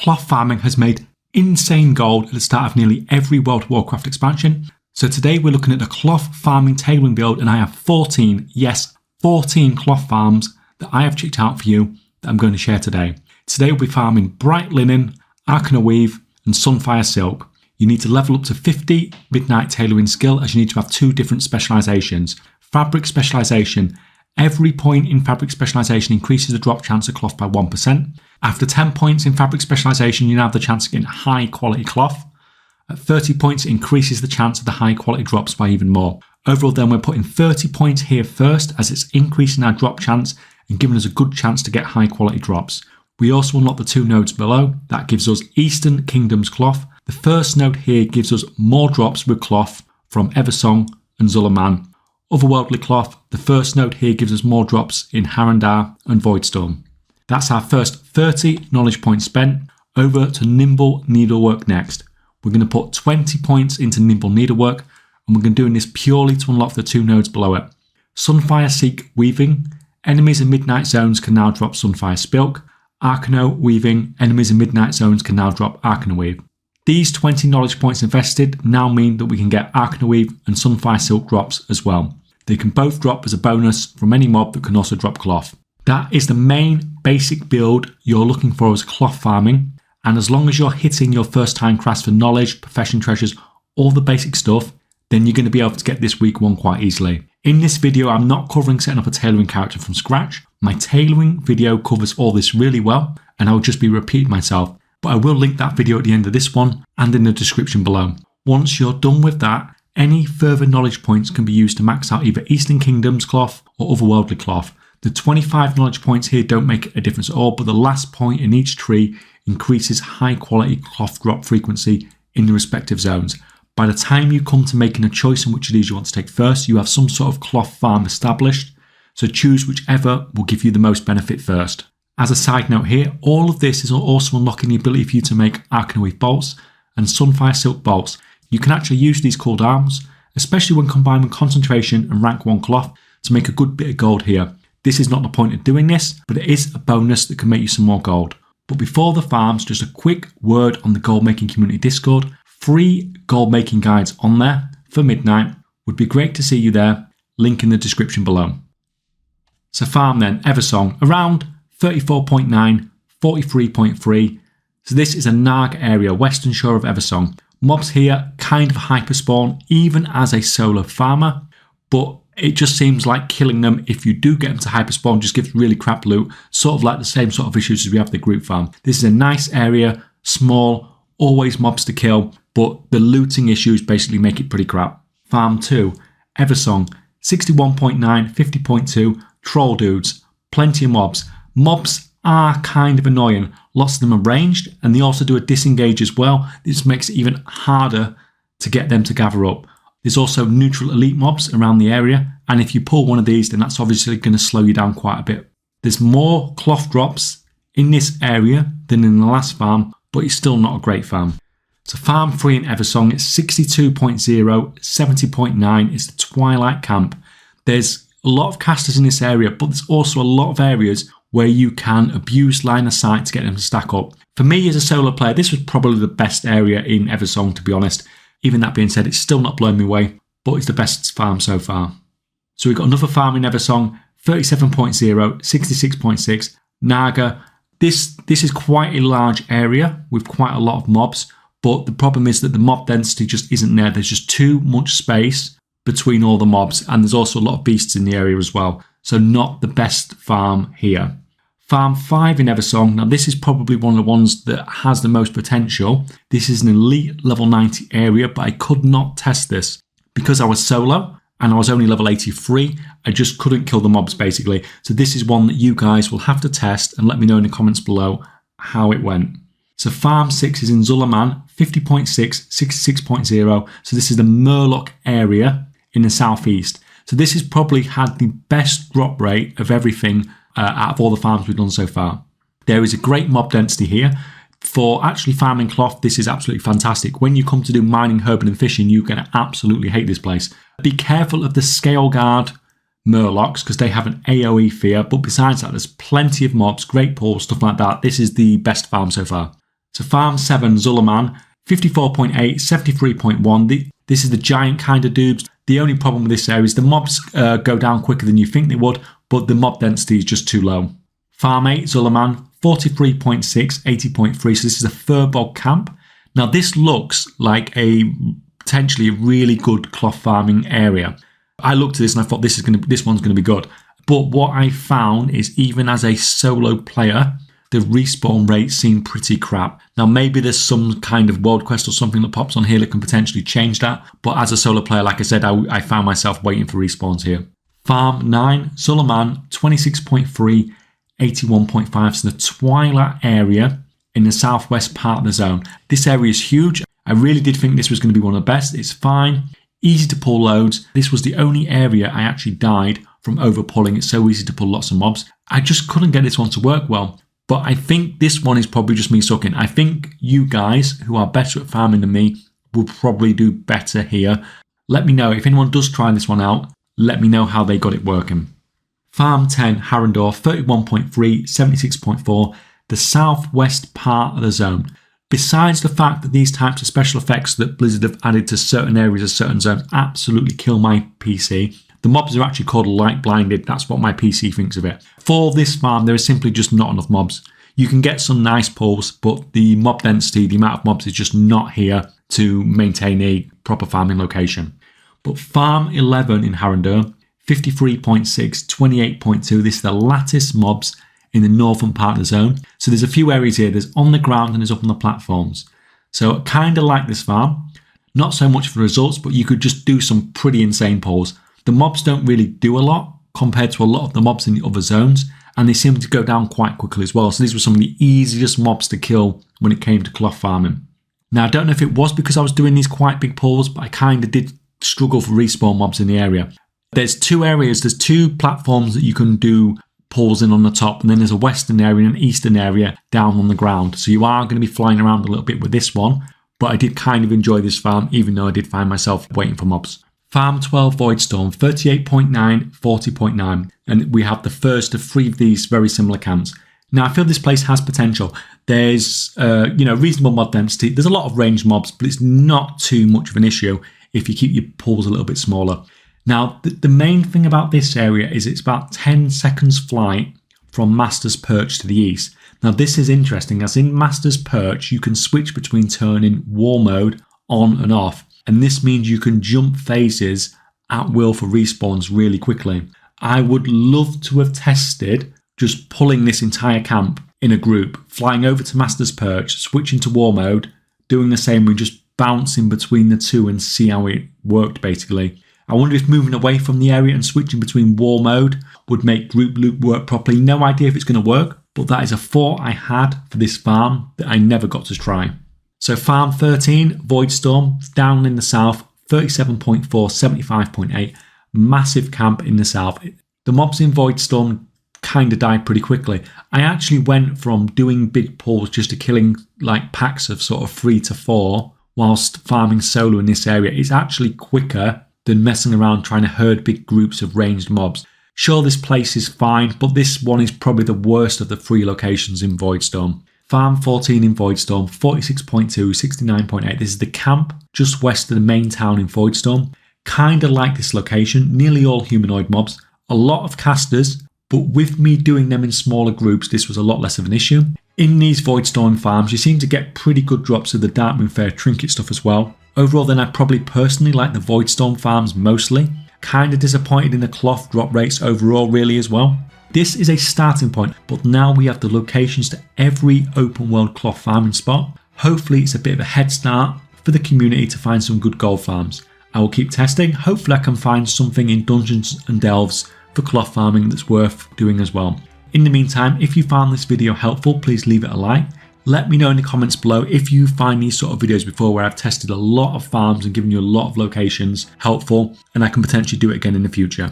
cloth farming has made insane gold at the start of nearly every World of Warcraft expansion. So today we're looking at the cloth farming tailoring build, and I have 14 cloth farms that I have checked out for you that I'm going to share today. Today we'll be farming bright linen, Arcanoweave and Sunfire Silk. You need to level up to 50 midnight tailoring skill, as you need to have two different specializations. Fabric specialization. Every point in fabric specialization increases the drop chance of cloth by 1%. After 10 points in fabric specialization, you now have the chance of getting high quality cloth. At 30 points, it increases the chance of the high quality drops by even more. Overall then, we're putting 30 points here first, as it's increasing our drop chance and giving us a good chance to get high quality drops. We also unlock the two nodes below. That gives us Eastern Kingdoms cloth. The first node here gives us more drops with cloth from Eversong and Zul'Aman. Otherworldly cloth, the first node here gives us more drops in Harandar and Voidstorm. That's our first 30 knowledge points spent. Over to Nimble Needlework next. We're going to put 20 points into Nimble Needlework, and we're going to be doing this purely to unlock the two nodes below it. Sunfire Silk Weaving. Enemies in midnight zones can now drop Sunfire Silk. Arcanoweaving. Enemies in midnight zones can now drop Arcanoweave. These 20 knowledge points invested now mean that we can get Arcanoweave and Sunfire Silk drops as well. They can both drop as a bonus from any mob that can also drop cloth. That is the main basic build you're looking for as cloth farming, and as long as you're hitting your first time crafts for knowledge, profession treasures, all the basic stuff, then you're going to be able to get this week one quite easily. In this video, I'm not covering setting up a tailoring character from scratch. My tailoring video covers all this really well, and I'll just be repeating myself. But I will link that video at the end of this one and in the description below. Once you're done with that, any further knowledge points can be used to max out either Eastern Kingdoms cloth or Otherworldly cloth. The 25 knowledge points here don't make a difference at all, but the last point in each tree increases high quality cloth drop frequency in the respective zones. By the time you come to making a choice on which of these you want to take first, you have some sort of cloth farm established, so choose whichever will give you the most benefit first. As a side note here, all of this is also unlocking the ability for you to make Arcanoweave bolts and Sunfire Silk bolts. You can actually use these cooled arms, especially when combined with concentration and rank 1 cloth, to make a good bit of gold here. This is not the point of doing this, but it is a bonus that can make you some more gold. But before the farms, just a quick word on the gold making community Discord. Free gold making guides on there for midnight. Would be great to see you there. Link in the description below. So farm then, Eversong, around 34.9, 43.3. So this is a Nag area, western shore of Eversong. Mobs here kind of hyperspawn even as a solo farmer, but it just seems like killing them if you do get them to hyperspawn just gives really crap loot, sort of like the same sort of issues as we have the group farm. This is a nice area, small, always mobs to kill, but the looting issues basically make it pretty crap. Farm 2, Eversong, 61.9, 50.2, troll dudes, plenty of mobs. Mobs are kind of annoying. Lots of them are ranged, and they also do a disengage as well. This makes it even harder to get them to gather up. There's also neutral elite mobs around the area, and if you pull one of these, then that's obviously going to slow you down quite a bit. There's more cloth drops in this area than in the last farm, but it's still not a great farm. So farm 3 in Eversong, it's 62.0, 70.9, it's the Twilight Camp. There's a lot of casters in this area, but there's also a lot of areas where you can abuse line of sight to get them to stack up. For me as a solo player, this was probably the best area in Eversong, to be honest. Even that being said, it's still not blowing me away, but it's the best farm so far. So we've got another farm in Eversong, 37.0, 66.6, Naga. This is quite a large area with quite a lot of mobs, but the problem is that the mob density just isn't there. There's just too much space between all the mobs, and there's also a lot of beasts in the area as well. So not the best farm here. Farm 5 in Eversong. Now this is probably one of the ones that has the most potential. This is an elite level 90 area, but I could not test this because I was solo and I was only level 83. I just couldn't kill the mobs basically. So this is one that you guys will have to test and let me know in the comments below how it went. So farm 6 is in Zul'Aman, 50.6, 66.0. So this is the Murloc area in the southeast. So this has probably had the best drop rate of everything out of all the farms we've done so far. There is a great mob density here. For actually farming cloth, this is absolutely fantastic. When you come to do mining, herbing and fishing, you're going to absolutely hate this place. Be careful of the scale guard Murlocs because they have an AoE fear, but besides that, there's plenty of mobs, great pools, stuff like that. This is the best farm so far. So farm 7, Zul'Aman, 54.8, 73.1. This is the giant kind of dubs. The only problem with this area is the mobs go down quicker than you think they would, but the mob density is just too low. Farm 8, Zul'Aman, 43.6, 80.3. So this is a furbog camp. Now this looks like potentially a really good cloth farming area. I looked at this and I thought this one's going to be good. But what I found is even as a solo player, the respawn rates seem pretty crap. Now maybe there's some kind of world quest or something that pops on here that can potentially change that. But as a solo player, like I said, I found myself waiting for respawns here. Farm 9, Zul'Aman, 26.3, 81.5. So the twilight area in the southwest part of the zone. This area is huge. I really did think this was going to be one of the best. It's fine, easy to pull loads. This was the only area I actually died from overpulling. It's so easy to pull lots of mobs. I just couldn't get this one to work well. But I think this one is probably just me sucking. I think you guys who are better at farming than me will probably do better here. Let me know if anyone does try this one out. Let me know how they got it working. Farm 10, Harendor, 31.3, 76.4, the southwest part of the zone. Besides the fact that these types of special effects that Blizzard have added to certain areas of certain zones absolutely kill my PC, the mobs are actually called light blinded. That's what my PC thinks of it. For this farm, there is simply just not enough mobs. You can get some nice pulls, but the mob density, the amount of mobs is just not here to maintain a proper farming location. But farm 11 in Harandar, 53.6, 28.2. This is the lattice mobs in the northern part of the zone. So there's a few areas here. There's on the ground and there's up on the platforms. So kind of like this farm. Not so much for results, but you could just do some pretty insane pulls. The mobs don't really do a lot compared to a lot of the mobs in the other zones, and they seem to go down quite quickly as well. So these were some of the easiest mobs to kill when it came to cloth farming. Now, I don't know if it was because I was doing these quite big pulls, but I kind of did struggle for respawn mobs in the area. There's two areas, there's two platforms that you can do pulls in on the top, and then there's a western area and an eastern area down on the ground. So you are going to be flying around a little bit with this one, but I did kind of enjoy this farm, even though I did find myself waiting for mobs. Farm 12 Voidstorm, 38.9, 40.9, and we have the first of 3 of these very similar camps. Now, I feel this place has potential. There's, reasonable mob density. There's a lot of ranged mobs, but it's not too much of an issue if you keep your pulls a little bit smaller. Now, the main thing about this area is it's about 10 seconds flight from Master's Perch to the east. Now, this is interesting, as in Master's Perch, you can switch between turning war mode on and off. And this means you can jump phases at will for respawns really quickly. I would love to have tested just pulling this entire camp in a group, flying over to Master's Perch, switching to war mode, doing the same and just bouncing between the two and see how it worked basically. I wonder if moving away from the area and switching between war mode would make group loop work properly. No idea if it's going to work, but that is a thought I had for this farm that I never got to try. So farm 13, Voidstorm, down in the south, 37.4, 75.8, massive camp in the south. The mobs in Voidstorm kind of died pretty quickly. I actually went from doing big pulls just to killing like packs of sort of 3 to 4 whilst farming solo in this area. It's actually quicker than messing around trying to herd big groups of ranged mobs. Sure, this place is fine, but this one is probably the worst of the 3 locations in Voidstorm. Farm 14 in Voidstorm, 46.2, 69.8. This is the camp just west of the main town in Voidstorm. Kind of like this location, nearly all humanoid mobs. A lot of casters, but with me doing them in smaller groups, this was a lot less of an issue. In these Voidstorm farms, you seem to get pretty good drops of the Darkmoon Fair trinket stuff as well. Overall then, I probably personally like the Voidstorm farms mostly. Kind of disappointed in the cloth drop rates overall really as well. This is a starting point, but now we have the locations to every open world cloth farming spot. Hopefully it's a bit of a head start for the community to find some good gold farms. I will keep testing. Hopefully I can find something in Dungeons and Delves for cloth farming that's worth doing as well. In the meantime, if you found this video helpful, please leave it a like. Let me know in the comments below if you find these sort of videos before where I've tested a lot of farms and given you a lot of locations helpful, and I can potentially do it again in the future.